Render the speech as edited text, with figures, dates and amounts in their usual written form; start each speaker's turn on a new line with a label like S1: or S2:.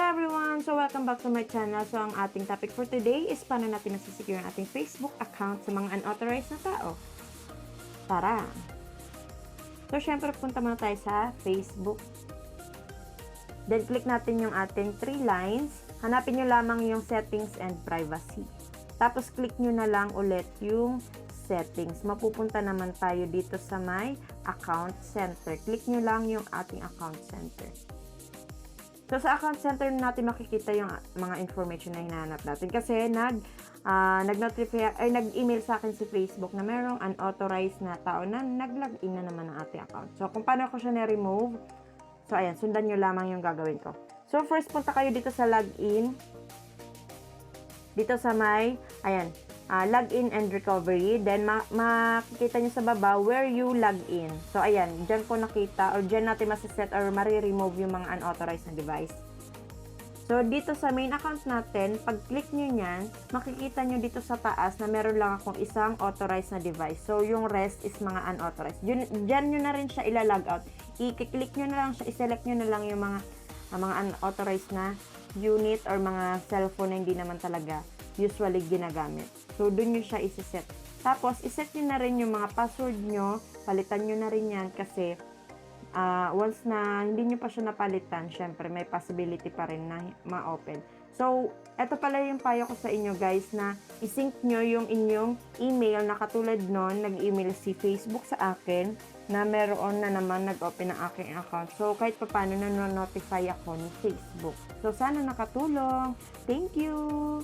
S1: Hello everyone! So welcome back to my channel. So ang ating topic for today is paano natin nasisecure ang ating Facebook account sa mga unauthorized na tao. Tara! So syempre punta muna tayo sa Facebook. Then click natin yung ating 3 lines. Hanapin nyo lamang yung settings and privacy. Tapos click nyo na lang ulit yung settings. Mapupunta naman tayo dito sa my account center. Click nyo lang yung ating account center. So, sa account center natin makikita yung mga information na hinahanap natin. Kasi nag-notify, ay nag-email sa akin si Facebook na merong unauthorized na tao na nag-login na naman ng ating account. So, kung paano ko siya na-remove, so, ayan, sundan nyo lamang yung gagawin ko. So, first, punta kayo dito sa login. Dito sa may, ayan, login and recovery. Then, makikita nyo sa baba where you log in. So, ayan, dyan po nakita or dyan natin masiset or mariremove yung mga unauthorized na device. So, dito sa main account natin, pag click nyo nyan, makikita nyo dito sa taas na meron lang akong isang authorized na device. So, yung rest is mga unauthorized. Dyan nyo na rin siya ila-log out. I-click nyo na lang siya, i-select nyo na lang yung mga unauthorized na unit or mga cellphone na hindi naman talaga usually ginagamit. So, dun nyo siya isi-set. Tapos, iset nyo na rin yung mga password nyo. Palitan nyo na rin yan kasi once na hindi nyo pa siya napalitan, syempre may possibility pa rin na ma-open. So, eto pala yung payo ko sa inyo guys na isync nyo yung inyong email na katulad nun, nag-email si Facebook sa akin na meron na naman nag-open ng aking account. So, kahit pa paano na notify ako ni Facebook. So, sana nakatulong. Thank you!